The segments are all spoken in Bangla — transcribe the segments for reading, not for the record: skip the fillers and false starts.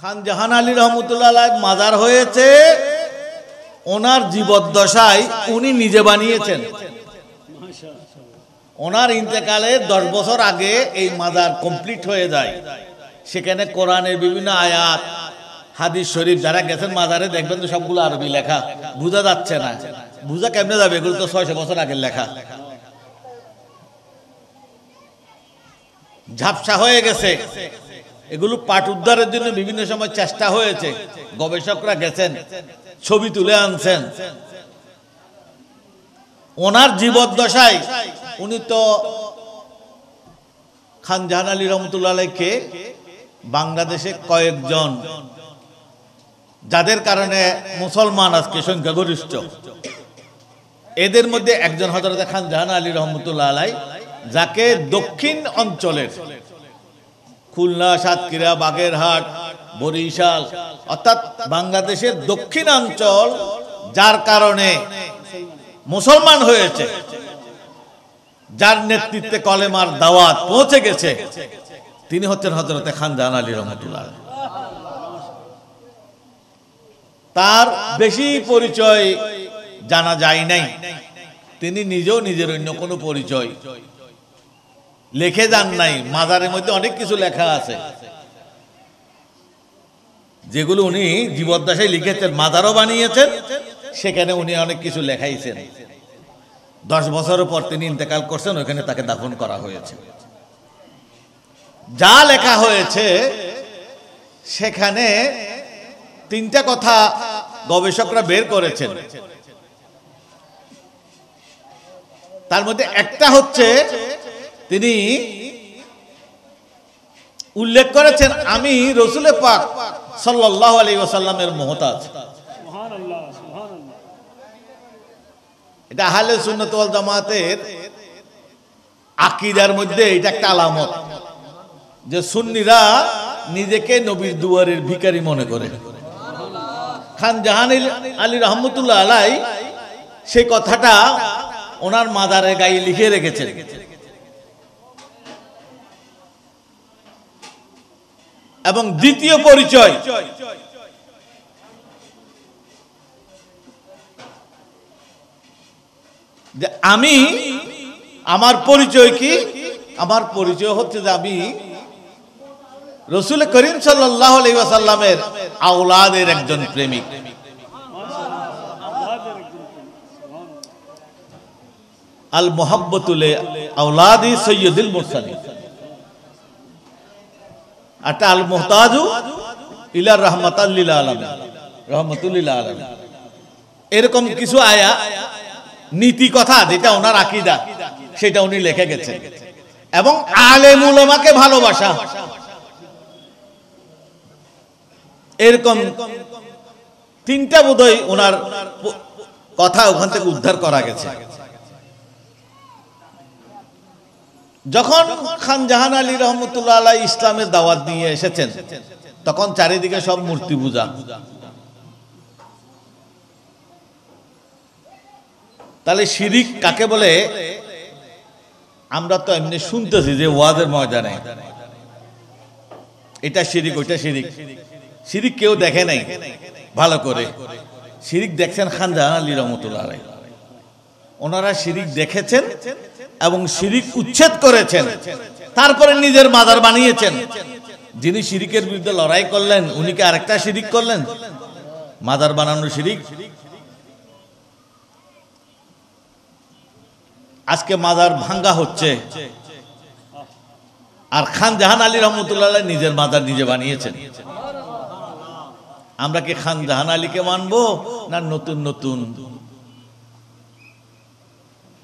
খান জাহান আলী রহমতুল্লাহ আলাইহ মাজার হয়েছে ওনার জীবদ্দশায় উনি নিজে বানিয়েছেন। ওনার ইন্তেকালের 10 বছর আগে এই মাজার কমপ্লিট হয়ে যায়। সেখানে কোরআনের বিভিন্ন আয়াত, হাদিস শরীফ, যারা গেছেন মাজারে দেখবেন তো সবগুলো আরবি লেখা, বোঝা যাচ্ছে না। বোঝা কেমনে যাবে? এগুলো তো 600 বছর আগের লেখা, ঝাপসা হয়ে গেছে। এগুলো পাঠ উদ্ধারের জন্য বিভিন্ন সময় চেষ্টা হয়েছে, গবেষকরা গেছেন, ছবি তুলে আনছেন। ওনার জীবদ্দশায় উনি তো খান জাহান আলী রহমতুল্লাহ আলাইহকে বাংলাদেশে কয়েকজন, যাদের কারণে মুসলমান আজকে সংখ্যাগরিষ্ঠ, এদের মধ্যে একজন হযরত খান জাহান আলী রহমতুল্লাহ আলাইহ, যাকে দক্ষিণ অঞ্চলের খুলনা, সাতক্ষীরা, বাগেরহাট, বরিশাল অর্থাৎ বাংলাদেশের দক্ষিণাঞ্চল, যার কারণে মুসলমান হয়েছে, যার নেতৃত্বে কলেমার দাওয়াত পৌঁছে গেছে, তিনি হচ্ছেন হযরত খান জাহান আলী রহমতুল্লাহ। তার বেশি পরিচয় জানা যায় নাই। তিনি নিজেও নিজের অন্য কোনো পরিচয় লিখে যান নাই। মাজারের মধ্যে অনেক কিছু লেখা আছে যেগুলো উনি জীবদ্দশায় লিখেছেন, মাজারও বানিয়েছেন, সেখানে উনি অনেক কিছু লেখাইছেন। 10 বছরের পর তিনি ইন্তেকাল করছেন, ওখানে তাকে দাফন করা হয়েছে। যা লেখা হয়েছে সেখানে 3টা কথা গবেষকরা বের করেছেন। তার মধ্যে একটা হচ্ছে, তিনি উল্লেখ করেছেন, আমি রাসূল পাক সাল্লাল্লাহু আলাইহি ওয়াসাল্লামের মুহতাজ। সুবহানাল্লাহ, সুবহানাল্লাহ। এটা আহলে সুন্নাত ওয়াল জামাতের আকীদার মধ্যে এটা একটা আলামত যে সুন্নিরা নিজেকে নবীর দুয়ারের ভিখারি মনে করে। খান জাহান আলী রহমতুল্লাহ আলাইহ সেই কথাটা ওনার মাজারের গায়ে লিখে রেখেছেন। এবং দ্বিতীয় পরিচয়, যে আমি, আমার পরিচয় কি? আমার পরিচয় হচ্ছে যে আমি রাসূল করিম সাল্লাল্লাহু আলাইহি ওয়াসাল্লামের আওলাদের একজন প্রেমিক। আল মুহাব্বতুল আওলাদি সাইয়্যিদুল মুরসালিন, আটা আল মুহতাজু ইলা রাহমাতাল লিল আলামিন, রাহমাতুল লিল আলামিন। এরকম কিছু আয়া নীতি কথা যেটা ওনার আকীদা, সেটা উনি লিখে গেছেন। এবং আলেম উলামাকে ভালোবাসা, এরকম 3টা বোধহয় ওনার কথা ওখান থেকে উদ্ধার করা গেছে। যখন খান জাহান আলী রহমতুল্লাহ আলাইহ ইসলামের দাওয়াত নিয়ে এসেছেন, তখন চারিদিকে সব মূর্তি পূজা। তাহলে শিরিক কাকে বলে? আমরা তো এমনি শুনতেছি যে ওয়াজের ময়দানে এটা শিরিক, ওইটা শিরিক। শিরিক কেউ দেখে নাই ভালো করে। শিরিক দেখছেন খান জাহান আলী রহমতুল্লাহ আলাইহ। ওনারা শিরিক দেখেছেন এবং শিরিক উচ্ছেদ করেছেন, তারপরে নিজের মাজার বানিয়েছেন। যিনি শিরিকের বিরুদ্ধে লড়াই করলেন, উনি কি আরেকটা শিরিক করলেন? মাজার বানানো শিরিক। আজকে মাজার ভাঙ্গা হচ্ছে, আর খান জাহান আলী রহমতুল্লাহ আলাইহ নিজের মাজার নিজে বানিয়েছেন। আমরা কি খান জাহান আলীকে মানবো, না নতুন নতুন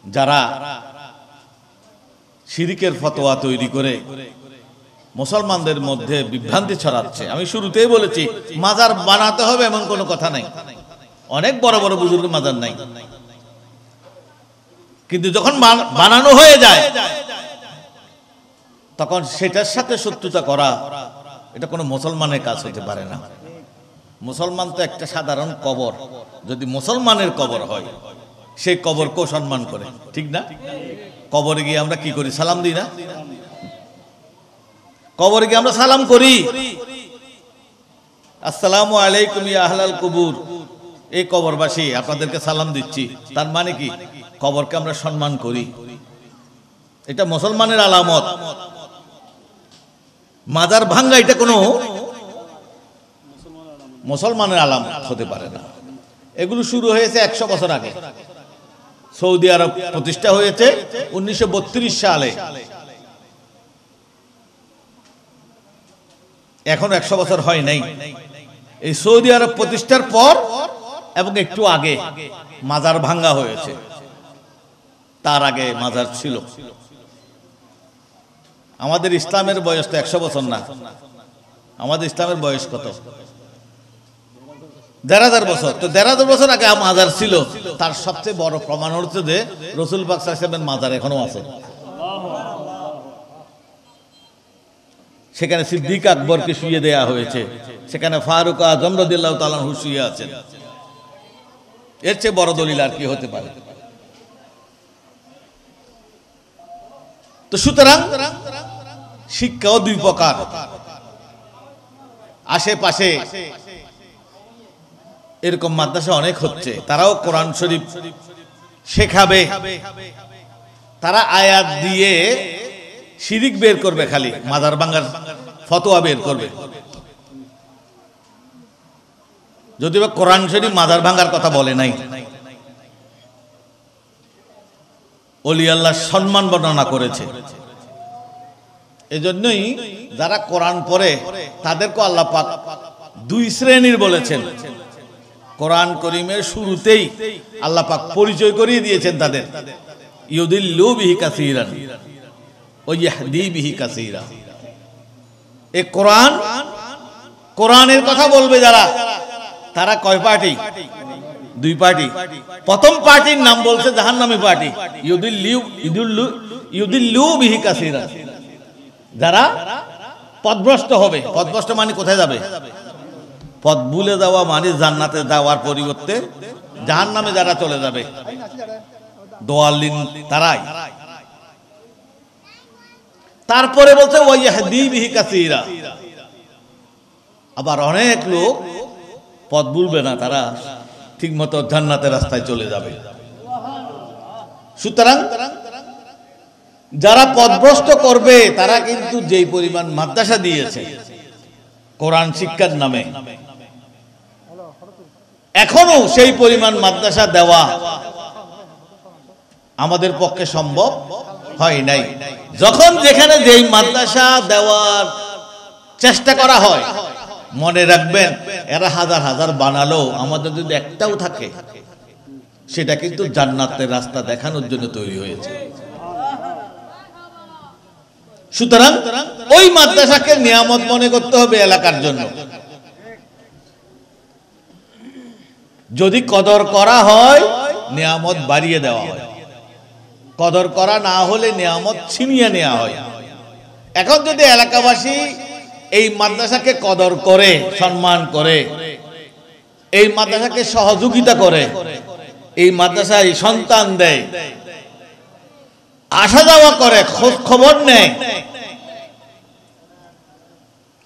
যারা শিরিকের ফতোয়া তৈরি করে মুসলমানদের মধ্যে বিভ্রান্তি ছড়াচ্ছে? আমি শুরুতেই বলেছি, মাজার বানাতে হবে এমন কোনো কথা নাই। অনেক বড় বড় বুজুর্গের মাজার নাই, কিন্তু যখন বানানো হয়ে যায় তখন সেটার সাথে শত্রুতা করা, এটা কোনো মুসলমানের কাজ হতে পারে না। মুসলমান তো একটা সাধারণ কবর, যদি মুসলমানের কবর হয় সেই কবরকেও সম্মান করে, ঠিক না? কবরে গিয়ে আমরা কি করি? সালাম দিই না? কবরে গিয়ে আমরা সালাম করি। আসসালামু আলাইকুম ইয়া আহলাল কুবুর, এই কবরবাসী আপনাদেরকে সালাম দিচ্ছি। তার মানে কি, কবরকে আমরা সম্মান করি, এটা মুসলমানের আলামত। মাজার ভাঙ্গা এটা কোনো মুসলমানের আলামত হতে পারে না। এগুলো শুরু হয়েছে 100 বছর আগে। সৌদি আরব প্রতিষ্ঠা হয়েছে 1932 সালে, এখন 100 বছর হয় নাই। এই সৌদি আরব প্রতিষ্ঠার পর এবং একটু আগে মাজার ভাঙ্গা হয়েছে, তার আগে মাজার ছিল। আমাদের ইসলামের বয়স তো 100 বছর না, আমাদের ইসলামের বয়স কত? 1000 বছর। তো 1000 বছর আগে মাজার ছিল। তার সবচেয়ে বড় প্রমাণ হচ্ছে যে রাসূল পাক সাল্লাল্লাহু আলাইহি ওয়াসাল্লামের মাজার এখনো আছে। সেখানে সিদ্দিক আকবরকে শুইয়ে দেয়া হয়েছে, সেখানে ফারুক আজম রাদিয়াল্লাহু তাআলা আনহু শুয়ে আছেন। এর চেয়ে বড় দলিল আর কি হতে পারে? তো সুতরাং শিক্ষাও দুই প্রকার। আশেপাশে এরকম মাদ্রাসা অনেক হচ্ছে, তারাও কোরআন শরীফ শেখাবে, তারা আয়াত দিয়ে শিরিক বের করবে, খালি মাজার ভাঙার ফতোয়া বের করবে। যদিও কোরআন শরীফ মাজার ভাঙার কথা বলে নাই, ওলি আল্লাহর সম্মান বর্ণনা করেছে। এজন্যই যারা কোরআন পড়ে তাদেরকে আল্লাহ পাক দুই শ্রেণীর বলেছেন। কোরআন করিমের শুরুতেই আল্লাহ পাক পরিচয় করিয়ে দিয়েছেন তাদের, ইউদিল্লু বিহি কাসীরান ওয়া ইয়াহদি বিহি কাসীরা। এই কোরআন, কোরআনের কথা বলবে যারা, তারা কয় পার্টি? দুই পার্টি। প্রথম পার্টির নাম বলছে জাহান্নামী পার্টি, ইউদিল্লু বিহি কাসীরা, যারা পথভ্রষ্ট হবে। পথভ্রষ্ট মানে কোথায় যাবে? পথ ভুলে যাওয়া মানে জান্নাতে যাওয়ার পরিবর্তে জাহান্নামে যারা চলে যাবে, দোয়াল্লিন তারাই। তারপরে বলছে ওয়া ইয়াহদি বিহি কাসীরা, আবার অনেক লোক পথ ভুলবে না, তারা ঠিকমতো জান্নাতের রাস্তায় চলে যাবে। সুতরাং যারা পথভ্রষ্ট করবে তারা কিন্তু যেই পরিমাণ মাদ্রাসা দিয়েছে কোরআন শিক্ষার নামে, এখনো সেই পরিমাণ মাদ্রাসা দেওয়া আমাদের পক্ষে সম্ভব হয় নাই। যখন যেখানে যেই মাদ্রাসা দেওয়ার চেষ্টা করা হয়, মনে রাখবেন এরা হাজার হাজার বানালো, আমাদের যদি একটাও থাকে সেটা কিন্তু জান্নাতের রাস্তা দেখানোর জন্য তৈরি হয়েছে। সুতরাং ওই মাদ্রাসাকে নিয়ামত মনে করতে হবে এলাকার জন্য। যদি কদর করা হয় নিয়ামত বাড়িয়ে দেওয়া হয়, কদর করা না হলে নিয়ামত ছিনিয়ে নেওয়া হয়। এখন যদি এলাকাবাসী এই মাদ্রাসাকে কদর করে, সম্মান করে, এই মাদ্রাসাকে সহযোগিতা করে, এই মাদ্রাসায় সন্তান দেয়, আসা যাওয়া করে, খোঁজ খবর নেয়,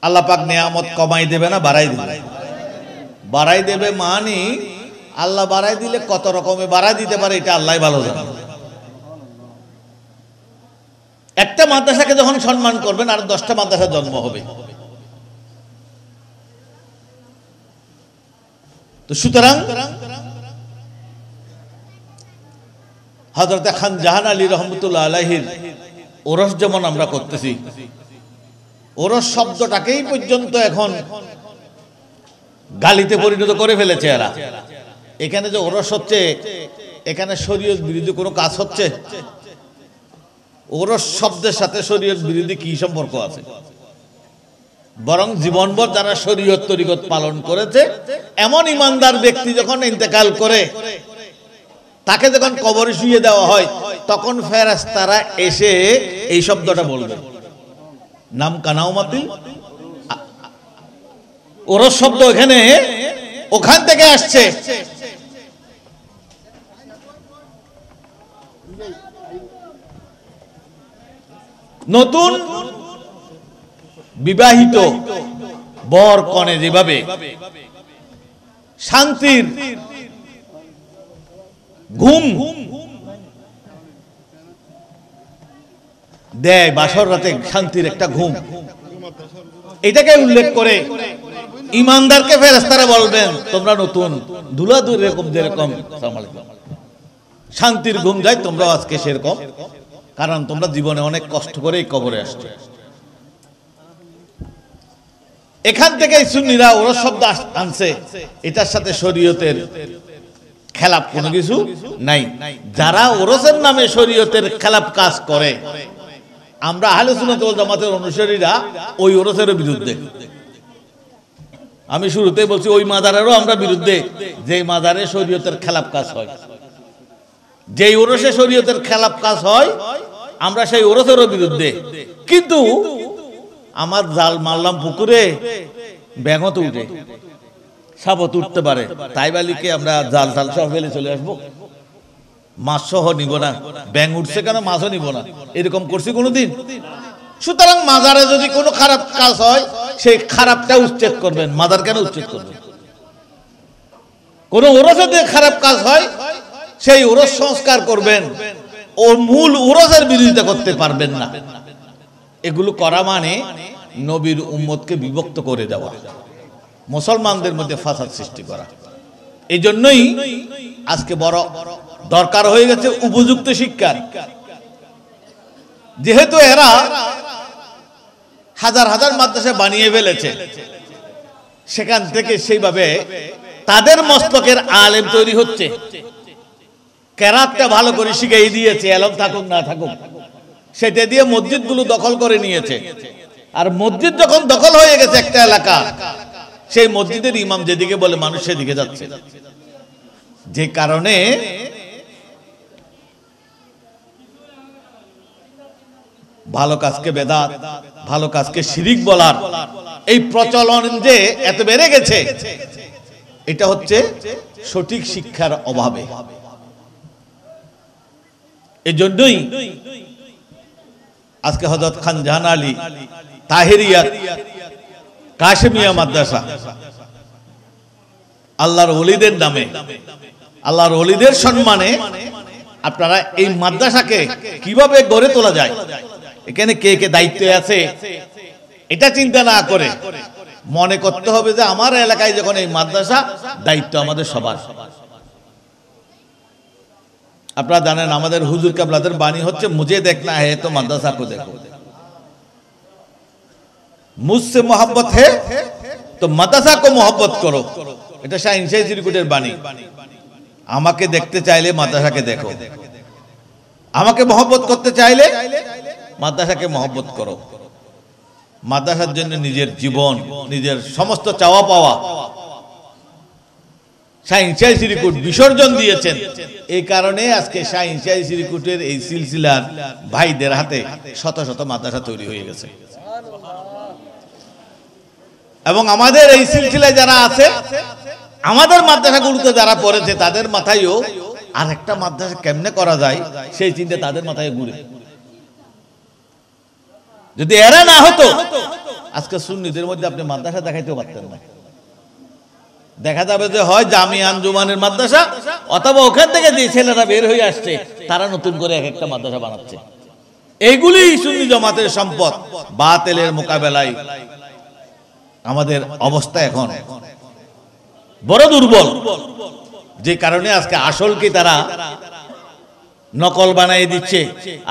আল্লাহ পাক নিয়ামত কমাই দেবে না বাড়াই দেবে? বাড়াই দেবে মানে আল্লাহ বাড়াই দিলে কত রকমে বাড়াই দিতে পারে এটা আল্লাহ ভালো জানে। একটা মাদ্রাসাকে যখন সম্মান করবেন আর 10টা মাদ্রাসা জন্ম হবে। তো সুতরাং হযরত খান জাহান আলী রহমতুল্লাহ আলাইহির ওরস যেমন আমরা করতেছি, ওরস শব্দটাকেই পর্যন্ত এখন গালিতে পরিণত করে ফেলেছে এরা। এখানে যে ওরস হচ্ছে, এখানে শরীয়ত বিরোধী কোনো কাজ হচ্ছে? ওরস শব্দের সাথে শরীয়ত বিরোধী কি সম্পর্ক আছে? বরং জীবনভর যারা শরীয়ত তরিকত পালন করেছে এমন ইমানদার ব্যক্তি যখন ইন্তেকাল করে, তাকে যখন কবরে শুইয়ে দেওয়া হয়, তখন ফেরেশতারা এসে এই শব্দটা বলবে, নাম কানাও মাতিল। ওরস শব্দ এখানে ওখান থেকে আসছে। নতুন বিবাহিত বর কনে যেভাবে শান্তির ঘুম দেয়, বাসর রাতে শান্তির একটা ঘুম, এটাকে উল্লেখ করে ইমানদারকে ফেরেশতারা বলবেন তোমরা নতুন ধুলাধুল এরকম যেরকম শান্তির ঘুম যায় তোমরা আজকে সেরকম, কারণ তোমরা জীবনে অনেক কষ্ট করে এই কবরে আসছো। এখান থেকে সুন্নিরা ওরস শব্দ আনছে, এটার সাথে শরীয়তের খেলাপ কোনো কিছু নাই। যারা ওরসের নামে শরীয়তের খেলাপ কাজ করে, আমরা আহলে সুন্নাত ওয়াল জামাতের অনুসারীরা ওই ওরসের বিরুদ্ধে। আমি শুরুতেই বলছি ওই মাজারেরও আমরা বিরুদ্ধে, যে মাজারে শরীয়তের খেলাপ কাজ হয়, যেই ওরসে শরীয়তের খেলাপ কাজ হয় আমরা সেই ওরসেরও বিরুদ্ধে। কিন্তু আমার জাল মারলাম পুকুরে, ব্যাঙও তো উঠে, সাপও তো উঠতে পারে, তাই বালিকে আমরা জাল টাল সহ ফেলে চলে আসবো, মাছ সহ নিব না, ব্যাঙ উঠছে কেন মাছও নিব না, এরকম করছি কোনোদিন? সুতরাং মাজারে যদি কোনো খারাপ কাজ হয় সেই খারাপটা উচ্ছেদ করবেন, মাজার কেন উচ্ছেদ করবেন? কোন ওরসে যদি খারাপ কাজ হয় সেই ওরস সংস্কার করবেন, ও মূল ওরসের বিরোধিতা করতে পারবেন না। এগুলো করা মানে নবীর উম্মতকে বিভক্ত করে দেওয়া, মুসলমানদের মধ্যে ফাসাদ সৃষ্টি করা। এই জন্যই আজকে বড় দরকার হয়ে গেছে উপযুক্ত শিক্ষার। যেহেতু এরা হাজার হাজার মাদ্রাসা বানিয়ে ফেলেছে, সেখান থেকে সেইভাবে তাদের মস্তকের আলেম তৈরি হচ্ছে, কেরাতটা ভালো করে শিখিয়ে দিয়েছে, আলেম থাকুক না থাকুক, সেটা দিয়ে মসজিদগুলো দখল করে নিয়েছে। আর মসজিদ যখন দখল হয়ে গেছে একটা এলাকা, সেই মসজিদের ইমাম যেদিকে বলে মানুষ সেদিকে যাচ্ছে। যে কারণে ভালো কাজকে বেদাত, ভালো কাজকে শিরিক বলার এই প্রচলন যে এত বেড়ে গেছে, এটা হচ্ছে সঠিক শিক্ষার অভাবে। এই জন্যই আজকে হযরত খান জাহান আলী তাহেরিয়া কাশেমিয়া মাদ্রাসা আল্লাহর ওলিদের নামে, আল্লাহর ওলিদের সম্মানে আপনারা এই মাদ্রাসাকে কিভাবে গড়ে তোলা যায়, এখানে কে কে দায়িত্বে আছে এটা চিন্তা না করে মনে করতে হবে যে আমার এলাকায় যখন এই মাদ্রাসা, দায়িত্ব আমাদের সবার। আপনারা জানেন আমাদের হুজুর কেবলাদের বাণী হচ্ছে মুঝে দেখনা হে তো মাদ্রাসা কো দেখো, মুঝসে মোহব্বত হে তো মাদ্রাসা কো মোহব্বত করো। এটা শাহিন শাহী চিরকুটের বাণী। আমাকে দেখতে চাইলে মাদ্রাসাকে দেখো, আমাকে মহব্বত করতে চাইলে মাদ্রাসাকে মহব্বত করো। মাদ্রাসার জন্য নিজের জীবন, নিজের সমস্ত চাওয়া পাওয়া শাহিন শাহী চিরকুট বিসর্জন দিয়েছেন। এই কারণে আজকে শাহিন শাহী চিরকুটের এই সিলসিলার ভাইদের হাতে শত শত মাদ্রাসা তৈরি হয়ে গেছে। এবং আমাদের এই সিলসিলায় যারা আছে, আমাদের মাদ্রাসাগুলোতে যারা পড়েছে, তাদের মাথায়ও আর একটা মাদ্রাসা কেমনে করা যায় সেই চিন্তা তাদের মাথায় ঘুরে। যদি এরা না হতো আজকে সুন্নিদের মধ্যে আপনি মাদ্রাসা দেখাইতেও পারতেন না। দেখা যাবে যে হয় জামিয়া আঞ্জুমানের মাদ্রাসা, অথবা ওখান থেকে যে ছেলেরা বের হয়ে আসছে তারা নতুন করে এক একটা মাদ্রাসা বানাচ্ছে। এইগুলি সুন্নি জামাতের সম্পদ। বাতিলের মোকাবেলায় আমাদের অবস্থা এখন বড় দুর্বল, যে কারণে আজকে আসলকে তারা নকল বানিয়ে দিচ্ছে,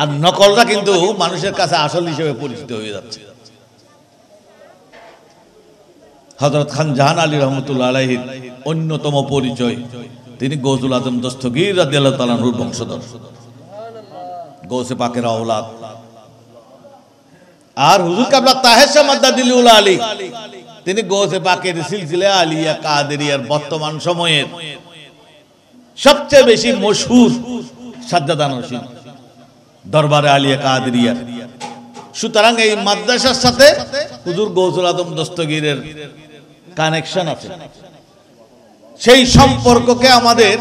আর নকলটা কিন্তু মানুষের কাছে আসল হিসেবে পরিচিত হয়ে যাচ্ছে। হযরত খান জাহান আলী রহমতুল্লাহ আলাইহির অন্যতম পরিচয়, তিনি গৌসুল আজম দস্তগীর রাদিয়াল্লাহু তাআলা আনহুর বংশধর, গৌসে পাকের আওলাদ। আর হুজুর কেবলা তাহের শাহ মাদ্দাদিল আলী, তিনি গৌসে পাকের সিলসিলা আলিয়া কাদেরিয়ার বর্তমান সময়ের সবচেয়ে বেশি মশহুর সাজ্জাদা নশীন দরবারে আলিয়া কাদেরিয়ার। সুতরাং এই মাদ্রাসার সাথে হুজুর গৌসুল আজম দস্তগীরের কানেকশন আছে। সেই সম্পর্ককে আমাদের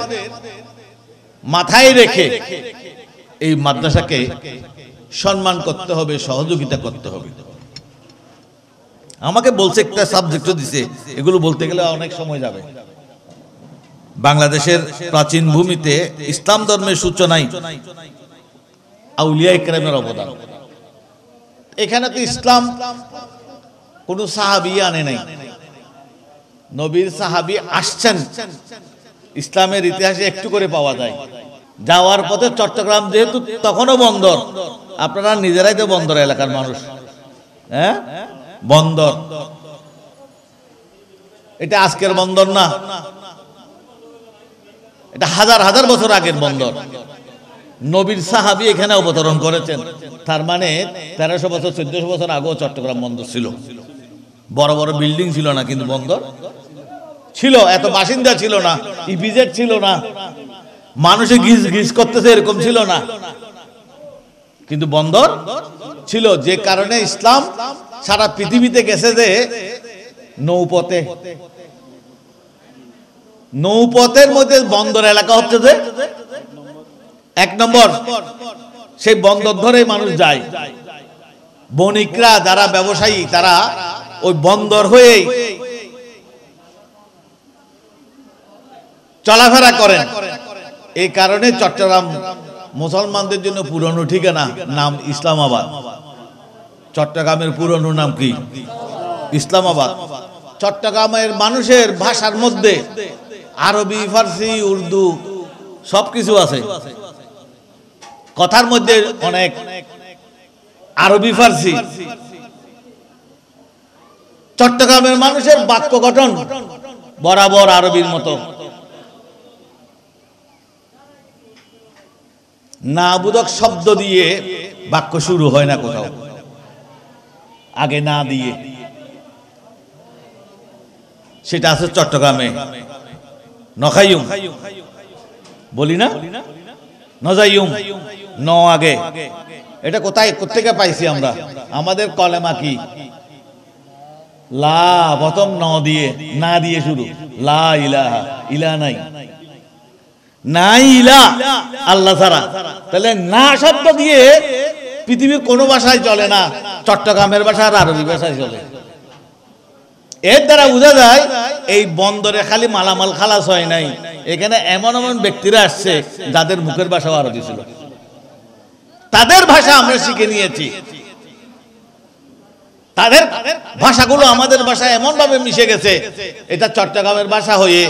মাথায় রেখে এই মাদ্রাসাকে সম্মান করতে হবে, সহযোগিতা করতে হবে। আমাকে বলছে একটা সাবজেক্টও দিছে, এগুলো বলতে গেলে অনেক সময় যাবে। বাংলাদেশের প্রাচীন ভূমিতে ইসলাম ধর্মের সূচনায় আউলিয়া ইকরামের অবদান। এখানে তো ইসলাম কোন সাহাবী আনে নাই, নবীর সাহাবী আসছেন, ইসলামের ইতিহাসে একটু করে পাওয়া যায়। যাওয়ার পথে চট্টগ্রাম যেহেতু তখনও বন্দর, আপনারা নিজেরাই তো বন্দর এলাকার মানুষ, হ্যাঁ বন্দর, এটা আজকের বন্দর না, এটা হাজার হাজার বছর আগের বন্দর। নবীর সাহাবী এখানে অবতরণ করেছেন, তার মানে 1300 বছর 1400 বছর আগেও চট্টগ্রাম বন্দর ছিল। বড় বড় বিল্ডিং ছিল না, কিন্তু বন্দর ছিল। এত বাসিন্দা ছিল না, ইপিজেড ছিল না, মানুষে গিজ গিজ করতেছে এরকম ছিল না, কিন্তু বন্দর ছিল। যে কারণে ইসলাম সারা পৃথিবীতে গেছে যে নৌপথে। নৌপথের মধ্যে বন্দর এলাকা হচ্ছে যে 1 নম্বর, সেই বন্দর ধরে মানুষ যায়। বণিকরা যারা ব্যবসায়ী তারা ওই বন্দর হয়ে চলাফেরা করেন। এই কারণে চট্টগ্রাম মুসলমানদের জন্য পুরনো ঠিকানা, নাম ইসলামাবাদ। চট্টগ্রামের পুরনো নাম কি? ইসলামাবাদ। চট্টগ্রামের মানুষের ভাষার মধ্যে আরবি, ফার্সি, উর্দু সবকিছু আছে। কথার মধ্যে অনেক আরবি, ফার্সি। চট্টগ্রামের মানুষের বাক্য গঠন বরাবর আরবির মতো। না বোধক শব্দ দিয়ে বাক্য শুরু হয় না কোথাও, আগে না দিয়ে। সেটা আছে চট্টগ্রামে। নখাইয়ুম বলি না, নজাইয়ুম, ন আগে। এটা কোথায় কোত্থেকে পাইছি আমরা? আমাদের কলেমা কি? লা, প্রথম ন দিয়ে, না দিয়ে শুরু। লা ইলাহা, ইলাহা নাই, নাই ইলাহ আল্লাহ ছাড়া। তাহলে না শব্দ দিয়ে পৃথিবীর কোনো ভাষায় চলে না, চট্টগ্রামের ভাষা আর আরবি ভাষায় চলে। এর দ্বারা বোঝা যায় এই বন্দরে খালি মালামাল খালাস হয় নাই, এখানে এমন এমন ব্যক্তিরা আসছে যাদের মুখের ভাষাও আরবি ছিল, তাদের ভাষা আমরা শিখে নিয়েছি। তাদের ভাষাগুলো আমাদের ভাষায় এমন ভাবে মিশে গেছে, এটা চট্টগ্রামের ভাষা হয়ে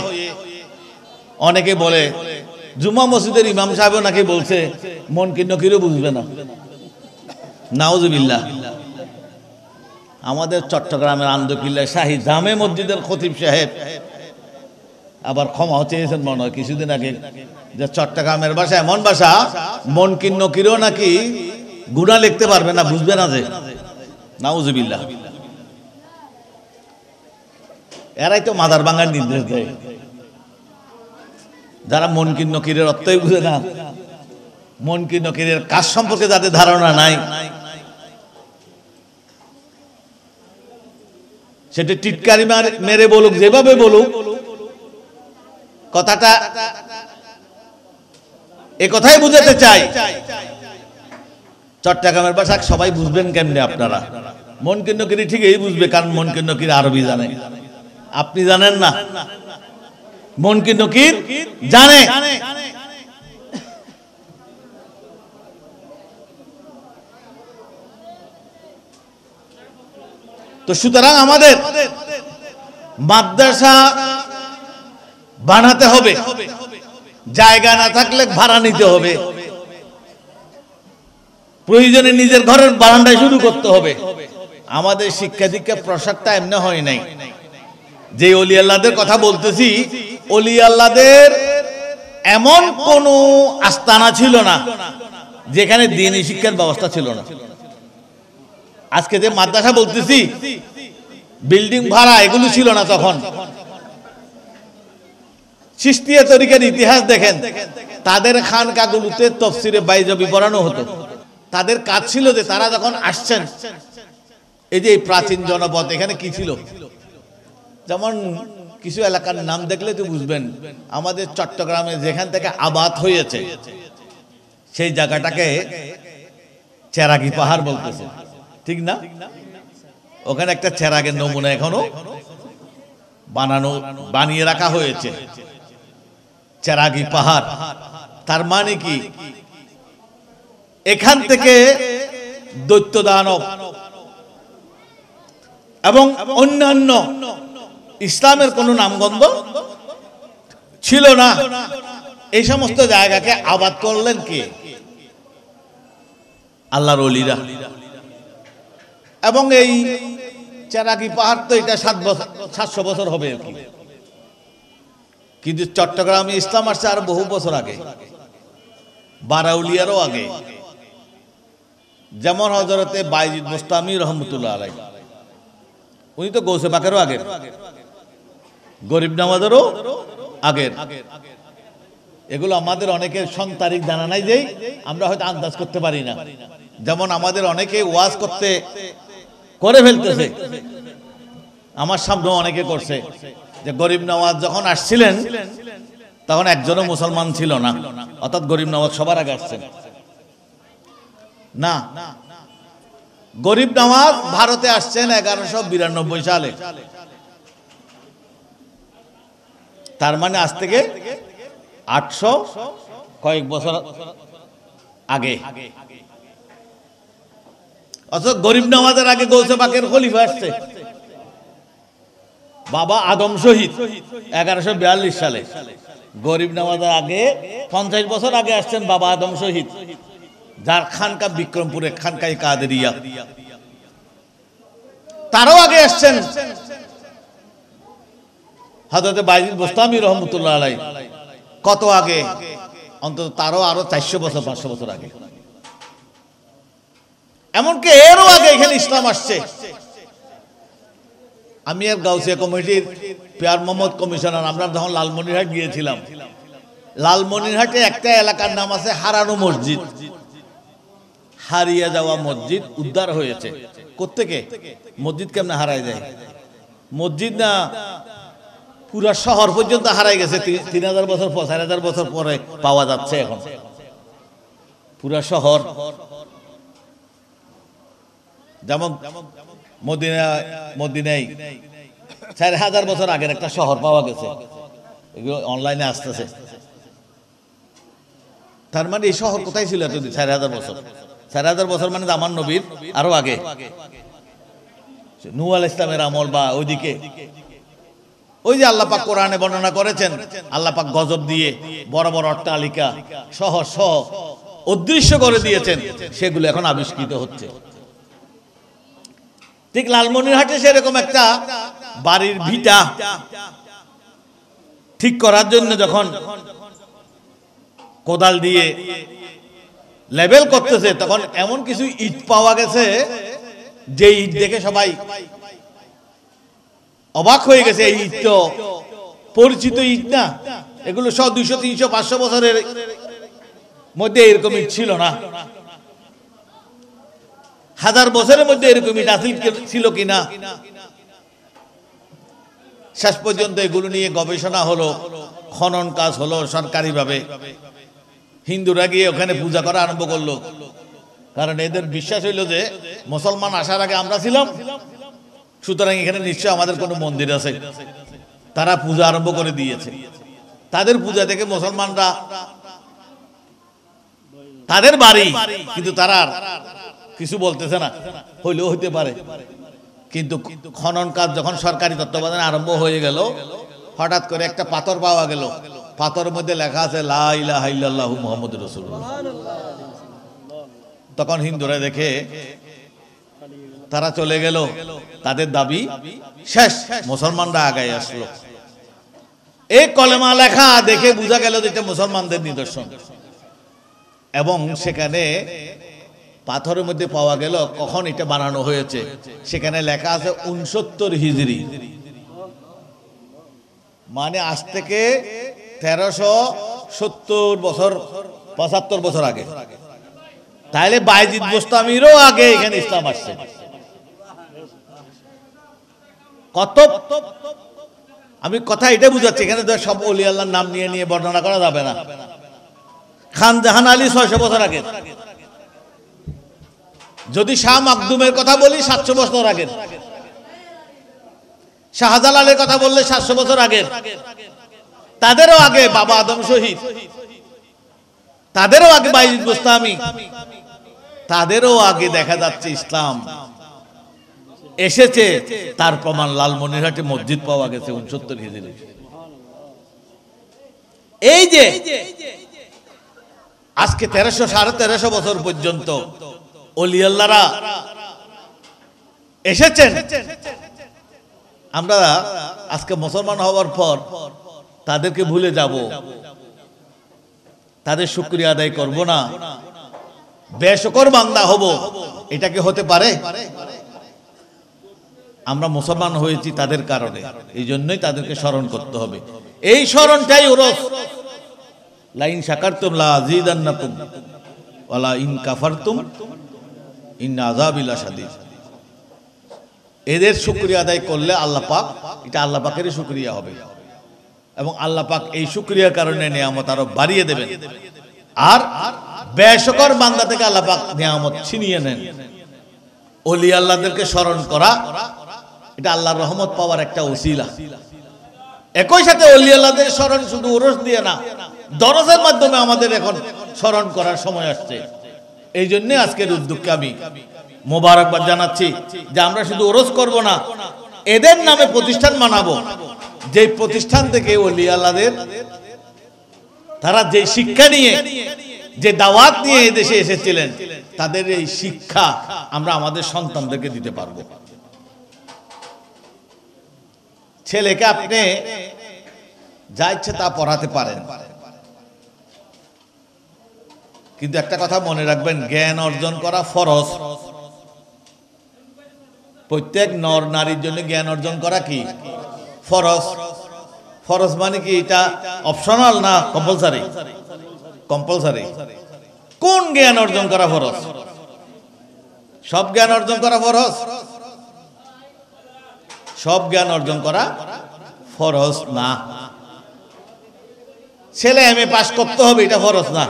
অনেকে বলে, জুমা মসজিদের ইমাম সাহেবও নাকি বলছে মন কিন্নকিরও বুঝবে না। নাউজুবিল্লাহ। আমাদের চট্টগ্রামের আন্দকিল্লা শাহী জামে মসজিদের খতিব সাহেব আবার ক্ষমাও চেয়েছেন মনে হয় কিছুদিন আগে, যে চট্টগ্রামের ভাষা এমন ভাষা মন কিন্নকিরও নাকি গুণা লিখতে পারবে না, বুঝবে না যে। নাউজুবিল্লাহ। এরাই তো মাদার ভাঙার নির্দেশ দেয়, যারা মনকির নকিরের অর্থই বুঝে না, মনকির নকিরের কাজ সম্পর্কে যাদের ধারণা নাই, সেটা টিটকারি মেরে বলুক, যেভাবে বলুক, কথাটা এ কথাই বুঝাতে চাই। চট্টগ্রামের ভাষা সবাই বুঝবেন কেমনে আপনারা? মনকির নকিরি ঠিকই বুঝবে, কারণ মনকির নকির আরবি জানে, আপনি জানেন না। মনকির নকির জানে। তো সুতরাং আমাদের মাদ্রাসা বানাতে হবে, জায়গা না থাকলে ভাড়া নিতে হবে, প্রয়োজনে নিজের ঘরের বারান্দায় শুরু করতে হবে। আমাদের শিক্ষা দীক্ষা প্রসারটা এমনি হয় নাই। যে ওলি আল্লাহদের কথা বলতেছি, ওলি আল্লাহদের এমন কোন আস্তানা ছিল না যেখানে দ্বীনি শিক্ষার ব্যবস্থা ছিল না। আজকে যে মাদ্রাসা বলতেছি, বিল্ডিং ভাড়া এগুলো ছিল না তখন। চিশতিয়া তরিকার ইতিহাস দেখেন, তাদের খানকাগুলোতে তাফসীরে বাইজাবি পড়ানো হতো। তাদের কাজ ছিল যে তারা যখন আসছেন, এই যে প্রাচীন জনপদ, এখানে কি ছিল? যেমন কিছু এলাকার নাম দেখলে তো বুঝবেন, আমাদের চট্টগ্রামে যেখান থেকে আবাদ হয়েছে সেই জায়গাটাকে চেরাগি পাহাড় বলতেছে, ঠিক না? ওখানে একটা চেরাগের নমুনা এখনো বানিয়ে রাখা হয়েছে, চেরাগি পাহাড়। তার মানে কি এখান থেকে দৈত্য দানব এবং অন্যান্য ইসলামের কোনো নামগন্ধ ছিল না। এই সমস্ত জায়গাকে আবাদ করলেন কে? আল্লাহর ওলিরা। এবং এই চেরাগি পাহাড় তো এটা 700 বছর হবে আর কি, কিন্তু চট্টগ্রামে ইসলাম আসছে আর বহু বছর আগে, বারাউলিয়ারও আগে। যেমন হযরতে বাইজিদ বুস্তামি রহমতুল্লাহ আলাইহি, উনি তো গৌসে পাকেরও আগের, গরিব নওয়াজেরও আগের। এগুলো আমাদের অনেকের সন তারিখ জানা নাই, যেই আমরা হয়তো আন্দাজ করতে পারি না। যেমন আমাদের অনেকে ওয়াজ করে ফেলতেছে, আমার সামনে অনেকে করছে যে গরিব নওয়াজ যখন আসছিলেন তখন একজনও মুসলমান ছিল না, অর্থাৎ গরিব নওয়াজ সবার আগে আসছেন। না, গরিব নওয়াজ ভারতে আসছেন 1192 সালে। তার মানে আজ থেকে 800 কয়েক বছর আগে। অথচ গরিব নওয়াজের আগে গৌসে পাকের খলিফা আসছে বাবা আদম শহীদ 1142 সালে। গরিব নওয়াজের আগে 50 বছর আগে আসছেন বাবা আদম শহীদ, যার খানকা বিক্রমপুরে খানকাই কাদেরিয়া। তারও আগে আসছেন হযরতে বাইজিদ বুস্তামি রহমতুল্লাহ আলাইহি। কত আগে? অন্তত তারও আরো 400 বছর 500 বছর আগে। এমনকি এরও আগে এখানে ইসলাম আসছে। আমি আর গাউসিয়া কমিটির পিয়ার মোহাম্মদ কমিশনার, আমরা যখন লালমনিরহাট গিয়েছিলাম, লালমনিরহাটে একটা এলাকার নাম আছে হারানো মসজিদ, হারিয়ে যাওয়া মসজিদ উদ্ধার হয়েছে। কোত্থেকে? মসজিদ কেমনে হারায় যায়? মসজিদ না, পুরা শহর পর্যন্ত হারাই গেছে। 3000 বছর 4000 বছর পরে পাওয়া যাচ্ছে এখন পুরা শহর। যেমন মদিনায় 4000 বছর আগের একটা শহর পাওয়া গেছে, এগুলো অনলাইনে আসতেছে। তার মানে এই শহর কোথায় ছিল এতদিন? 4000 বছর। 4000 বছর মানে আমার নবীর আরো আগে, নূহ আলাইহিস সালামের আমল বা ওইদিকে। ওই যে আল্লাহ পাক কোরআনে বর্ণনা করেছেন, আল্লাহ পাক গজব দিয়ে বড় বড় অট্টালিকা শহর সহ অদৃশ্য করে দিয়েছেন, সেগুলো এখন আবিষ্কৃত হচ্ছে। ঠিক লালমনিরহাটে সেরকম একটা বাড়ির ভিটা ঠিক করার জন্য যখন কোদাল দিয়ে লেভেল করতেছে, তখন এমন কিছু ইট পাওয়া গেছে যে ইট দেখে সবাই অবাক হয়ে গেছে। এই ইট তো পরিচিত ইট না, এগুলো সব 200 300 500 বছরের মধ্যে এরকম ইট ছিল না। 1000 বছরের মধ্যে এরকম ইট ছিল কিনা। শেষ পর্যন্ত এগুলো নিয়ে গবেষণা হলো, খনন কাজ হলো সরকারিভাবে। হিন্দুরা গিয়ে ওখানে পূজা করা আরম্ভ করলো, কারণ এদের বিশ্বাস হইল যে মুসলমান আসার আগে আমরা ছিলাম, সুতরাং এখানে নিশ্চয় আমাদের কোনো মন্দির আছে। তারা পূজা আরম্ভ করে দিয়েছে। তাদের পূজা থেকে মুসলমানরা, তাদের বাড়ি, কিন্তু তারা কিছু বলতেছে না, হইলেও হইতে পারে। কিন্তু খনন কাজ যখন সরকারি তত্ত্বাবধানে আরম্ভ হয়ে গেল, হঠাৎ করে একটা পাথর পাওয়া গেল। পাথরের মধ্যে লেখা আছে লা ইলাহা ইল্লাল্লাহু মুহাম্মাদুর রাসূলুল্লাহ। তখন হিন্দুরা দেখে তারা চলে গেল, তাদের দাবি শেষ, মুসলমানরা আগায় আসলো। এই কলেমা লেখা দেখে বোঝা গেল যে এটা মুসলমানদের নিদর্শন। এবং সেখানে পাথরের মধ্যে পাওয়া গেল কখন এটা বানানো হয়েছে, সেখানে লেখা আছে 69 হিজরি, মানে আজ থেকে 1370 বছর 75 বছর আগে। তাহলে বাইজিদ বুস্তামিরও আগে এখানে ইসলাম আসছে। কত আমি কথা এটা বুঝাচ্ছি, এখানে তো সব ওলি আল্লাহর নাম নিয়ে নিয়ে বর্ণনা করা যাবে না। খান জাহান আলী 600 বছর আগে, যদি শাহ মাকদুমের কথা বলি 700 বছর আগে। শাহজালালের কথা বললে 700 বছর আগের, তাদেরও আগে বাবা আদম শহীদ, তাদেরও আগে বাইজিদ বুস্তামি, তাদেরও আগে দেখা যাচ্ছে ইসলাম এসেছে। তার প্রমাণ লালমনিরহাটে মসজিদ পাওয়া গেছে 69 হিজরি। এই যে আজকে 1300-1350 বছর পর্যন্ত ওলি আল্লাহরা এসেছেন, আমরা আজকে মুসলমান হওয়ার পর তাদেরকে ভুলে যাব, তাদের শুকরিয়া আদায় করব না, বেশকর বান্দা হব, এটা কি হতে পারে? আমরা মুসলমান হয়েছি তাদের কারণে, এই জন্যই তাদেরকে স্মরণ করতে হবে। এই স্মরণটাই উরস। লাইন শাকারতুম লা আযীদান্নাকুম ওয়ালা ইন কাফারতুম ইন্না আযাবি লাশাদীদ। এদের শুকরিয়া আদায় করলে আল্লাহ পাক, এটা আল্লাহ পাকেরই শুকরিয়া হবে এবং আল্লাহ পাক এই শুকরিয়ার কারণে নিয়ামত আরো বাড়িয়ে দেবেন। আর বেশকর বান্দা থেকে আল্লাহ পাক নিয়ামত ছিনিয়ে নেন। ওলি আল্লাহদেরকে স্মরণ করা এটা আল্লাহর রহমত পাওয়ার একটা ওসিলা। একই সাথে ওলি আল্লাহদের স্মরণ শুধু উরস দিয়ে না, দরজের মাধ্যমে আমাদের এখন স্মরণ করার সময় আসছে। এই জন্য আজকের উদ্যোগকে আমি মোবারকবাদ জানাচ্ছি যে আমরা শুধু ওরস করব না, এদের নামে প্রতিষ্ঠান বানাবো, যে প্রতিষ্ঠান থেকে ওলি আল্লাহদের তারা যে শিক্ষা নিয়ে, যে দাওয়াত নিয়ে এদেশে এসেছিলেন, তাদের এই শিক্ষা আমরা আমাদের সন্তানদেরকে দিতে পারবো। ছেলেকে আপনি যা ইচ্ছে তা পড়াতে পারেন, কিন্তু একটা কথা মনে রাখবেন, জ্ঞান অর্জন করা ফরজ। প্রত্যেক নর নারীর জন্য জ্ঞান অর্জন করা কি ফরজ। ফরজ মানে কি? এটা অপশনাল না কম্পালসারি? কম্পালসারি। কোন জ্ঞান অর্জন করা ফরজ? সব জ্ঞান অর্জন করা ফরজ? সব জ্ঞান অর্জন করা ফরজ না। ছেলে এমএ পাস করতে হবে, এটা ফরজ না।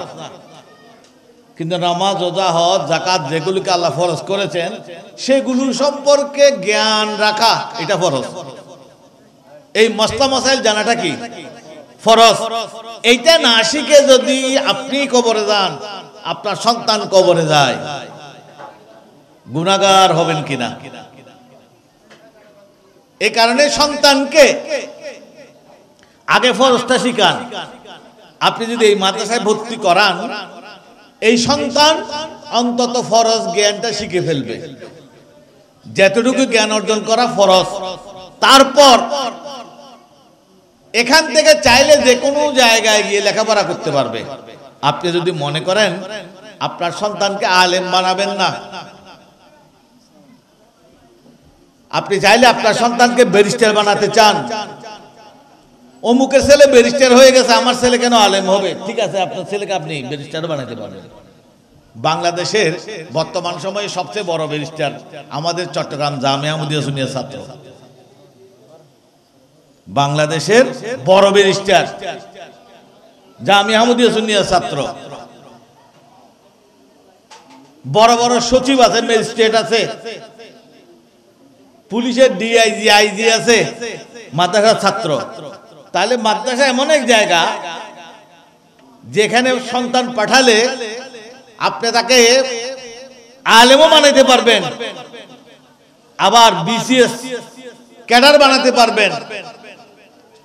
কিন্তু নামাজ, রোজা, হজ, যাকাত যেগুলোকে আল্লাহ ফরজ করেছেন সেগুলো সম্পর্কে জ্ঞান রাখা এটা ফরজ। এই মসলা মাসাইল জানাটা কি ফরজ। এইটা না শিখে যদি আপনি কবরে যান, আপনার সন্তান কবরে যায়, গুনাহগার হবেন কিনা? এই কারণে সন্তানকে আগে ফরজটা শিখান। আপনি যদি এই মাদ্রাসায় ভর্তি করান, এই সন্তান অন্তত ফরজ জ্ঞানটা শিখে ফেলবে, যতটুকু জ্ঞান অর্জন করা ফরজ। তারপর এখান থেকে চাইলে যে কোনো জায়গায় গিয়ে লেখাপড়া করতে পারবে। আপনি যদি মনে করেন আপনার সন্তানকে আলেম বানাবেন না, আপনি চাইলে আপনার সন্তানকে ব্যারিস্টার বানাতে চান, অমুকের ছেলে ব্যারিস্টার হয়ে গেছে, আমার ছেলে কেন আলেম হবে? ঠিক আছে, আপনার ছেলেকে আপনি ব্যারিস্টার বানাতে পারবেন। বাংলাদেশের বর্তমান সময়ে সবচেয়ে বড় ব্যারিস্টার আমাদের চট্টগ্রাম জামিয়া আহমদিয়া সুন্নিয়ার ছাত্র। বাংলাদেশের বড় ব্যারিস্টার জামিয়া আহমদিয়া সুন্নিয়ার ছাত্র। বড় বড় সচিব আছে, ম্যাজিস্ট্রেট আছে, পুলিশের ডিআইজি, আইজি আছে, মাদ্রাসার ছাত্র। তাহলে মাদ্রাসা এমন এক জায়গা যেখানে সন্তান পাঠালে আপনি তাকে আলেমও বানাইতে পারবেন, আবার বিসিএস ক্যাডার বানাতে পারবেন।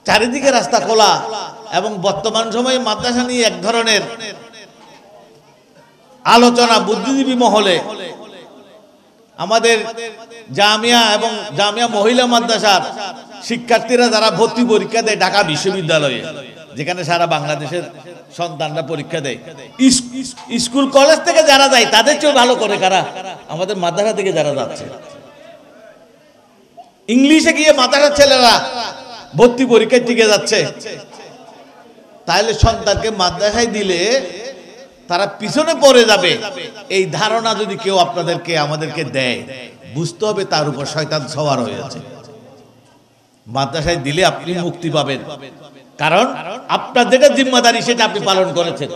চারিদিকে রাস্তা খোলা। এবং বর্তমান সময়ে মাদ্রাসা নিয়ে এক ধরনের আলোচনা বুদ্ধিজীবী মহলে। আমাদের জামিয়া এবং জামিয়া মহিলা মাদ্রাসার শিক্ষার্থীরা যারা ভর্তি পরীক্ষা দেয় ঢাকা বিশ্ববিদ্যালয়ে, যেখানে সারা বাংলাদেশের সন্তানরা পরীক্ষা দেয়, স্কুল কলেজ থেকে যারা যায় তাদের চেয়ে ভালো করে কারা? আমাদের মাদ্রাসা থেকে যারা যাচ্ছে। ইংলিশে গিয়ে মাদ্রাসার ছেলেরা ভর্তি পরীক্ষায় টিকে যাচ্ছে। তাহলে সন্তানকে মাদ্রাসায় দিলে তারা পিছনে পড়ে যাবে, এই ধারণা যদি কেউ আপনাদেরকে আমাদেরকে দেয়, বুঝতে হবে তার উপর শয়তান সওয়ার হয়েছে। মাদ্রাসায় দিলে আপনি মুক্তি পাবেন, কারণ আপনার যেটা জিম্মাদারি সেটা আপনি পালন করেছেন।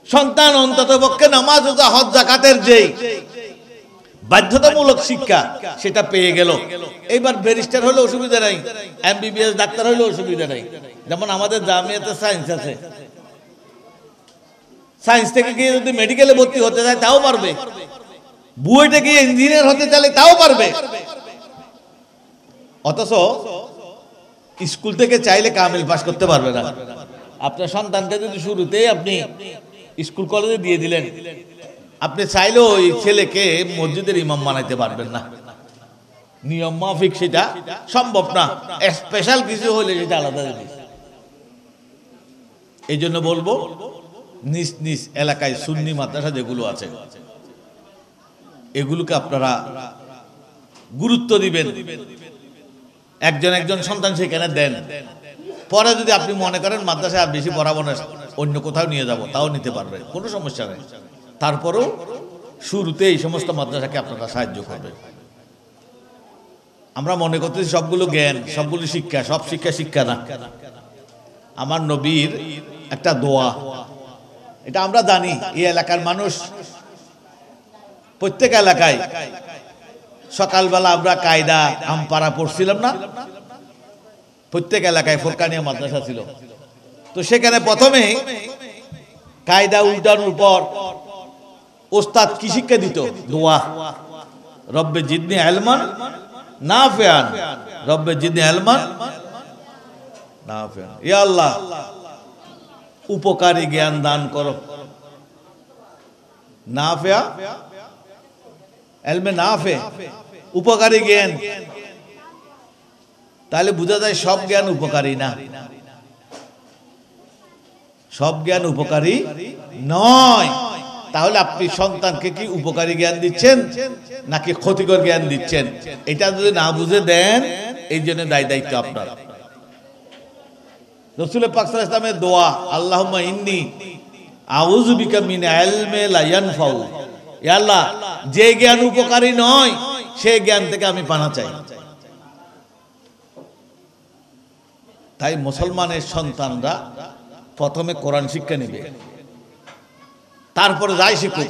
সন্তান অন্তত পক্ষে নামাজ, রোজা, হজ, যাকাতের যেই বাধ্যতামূলক শিক্ষা সেটা পেয়ে গেল। এইবার ব্যারিস্টার হলে অসুবিধা নাই, এমবিবিএস ডাক্তার হলে অসুবিধা নাই। যেমন আমাদের জামিয়াতে সায়েন্স আছে, সায়েন্স থেকে গিয়ে যদি মেডিকেলে ভর্তি হতে যায় তাও পারবে, বুয়েটে গিয়ে ইঞ্জিনিয়ার হতে চাইলে তাও পারবে। অথচ স্কুল থেকে চাইলে কামিল পাস করতে পারবে না। আপনার সন্তানকে যদি শুরুতেই আপনি স্কুল কলেজে দিয়ে দিলেন, আপনি চাইলেও ওই ছেলেকে মসজিদের ইমাম বানাইতে পারবেন না, নিয়ম মাফিক সেটা সম্ভব না। স্পেশাল কিছু হলে সেটা আলাদা জিনিস। এই জন্য বলবো, নিজ নিজ এলাকায় সুন্নি মাদ্রাসা যেগুলো আছে এগুলোকে আপনারা গুরুত্ব দিবেন। একজন একজন সন্তান সেখানে দেন। পরে যদি আপনি মনে করেন মাদ্রাসায় আর বেশি পড়াবো না, অন্য কোথাও নিয়ে যাব, তাও নিতে পারবেন, কোনো সমস্যা নেই। তারপরেও শুরুতে এই সমস্ত মাদ্রাসাকে আপনারা সাহায্য করবেন। আমরা মনে করতেছি সবগুলো জ্ঞান, সবগুলো শিক্ষা, সব শিক্ষা শিক্ষা না। আমার নবীর একটা দোয়া, এটা আমরা জানি। এই এলাকার মানুষ প্রত্যেক এলাকায় সকালবেলা আমরা কায়দা আমপাড়া পড়ছিলাম না, প্রত্যেক এলাকায় ফোরকানিয়া মাদ্রাসা ছিল। তো সেখানে প্রথমে কায়দা উল্টানোর পর ওস্তাদ কি শিক্ষা দিত? দোয়া, রব্বে জিদনি ইলমান নাফিআন, রব্বে জিদনি ইলমান নাফিআন। ইয়া আল্লাহ, উপকারী জ্ঞান দান করো। নাফিআ, ইলমে নাফি, উপকারী জ্ঞান। তাহলে বোঝা যায় সব জ্ঞান উপকারী না, সব জ্ঞান উপকারী নয়। তাহলে আপনি সন্তানকে কি উপকারী জ্ঞান দিচ্ছেন নাকি ক্ষতিকর জ্ঞান দিচ্ছেন? এটা যদি না বুঝে দেন, এই জন্য দায়িত্ব আপনার। রাসূল পাক সাল্লাল্লাহু আলাইহি ওয়াসাল্লামের দোয়া, আল্লাহুম্মা ইন্নী আউযু বিকা মিন ইলমি লা ইয়ানফাউ। ইয়া আল্লাহ, যে জ্ঞান উপকারী নয় সেই জ্ঞান থেকে আমি পানা চাই। তাই মুসলমানের সন্তানরা প্রথমে কোরআন শিক্ষা নেবে, তারপরে যাই শিখুক।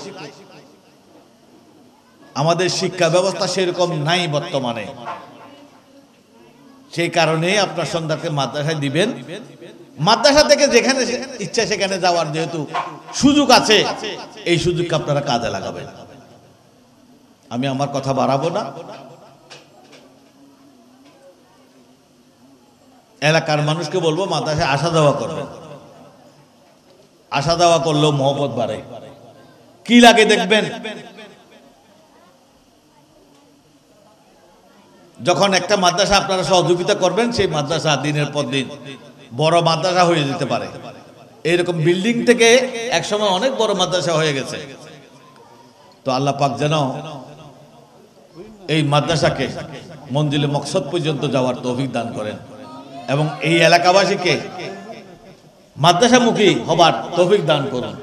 আমাদের শিক্ষা ব্যবস্থা সেরকম নাই বর্তমানে। সেই কারণে আপনার সন্তানকে মাদ্রাসায় দিবেন। মাদ্রাসা থেকে যেখানে ইচ্ছা সেখানে যাওয়ার যেহেতু সুযোগ আছে, এই সুযোগকে আপনারা কাজে লাগাবেন। আমি আমার কথা বাড়াবো না। এলাকার মানুষকে বলবো মাদ্রাসায় আসা যাওয়া করবেন। আসা যাওয়া করলেও মহব্বত বাড়ে। কি লাগে দেখবেন, যখন একটা মাদ্রাসা আপনারা সহযোগিতা করবেন, সেই মাদ্রাসা দিনের পর দিন বড় মাদ্রাসা হয়ে যেতে পারে। এইরকম বিল্ডিং থেকে একসময় অনেক বড় মাদ্রাসা হয়ে গেছে। তো আল্লাহ পাক যেন এই মাদ্রাসাকে মঞ্জিলে মকসদ পর্যন্ত যাওয়ার তৌফিক দান করেন এবং এই এলাকাবাসীকে মাদ্রাসামুখী হবার তৌফিক দান করুন।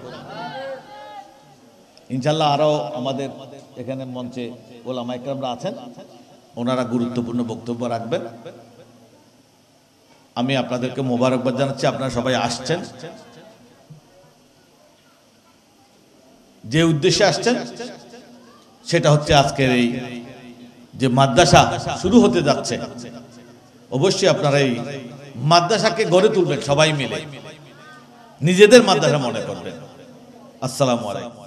ইনশাআল্লাহ আরো আমাদের এখানে মঞ্চে ওলামা ইকরামরা আছেন, ওনারা গুরুত্বপূর্ণ বক্তব্য রাখবেন। আমি আপনাদেরকে মোবারকবাদ জানাচ্ছি, আপনারা সবাই আসছেন। যে উদ্দেশ্যে আসছেন সেটা হচ্ছে আজকের এই যে মাদ্রাসা শুরু হতে যাচ্ছে, অবশ্যই আপনারা এই মাদ্রাসাকে গড়ে তুলবেন, সবাই মিলে নিজেদের মাদ্রাসা মনে করবেন। আসসালামু আলাইকুম।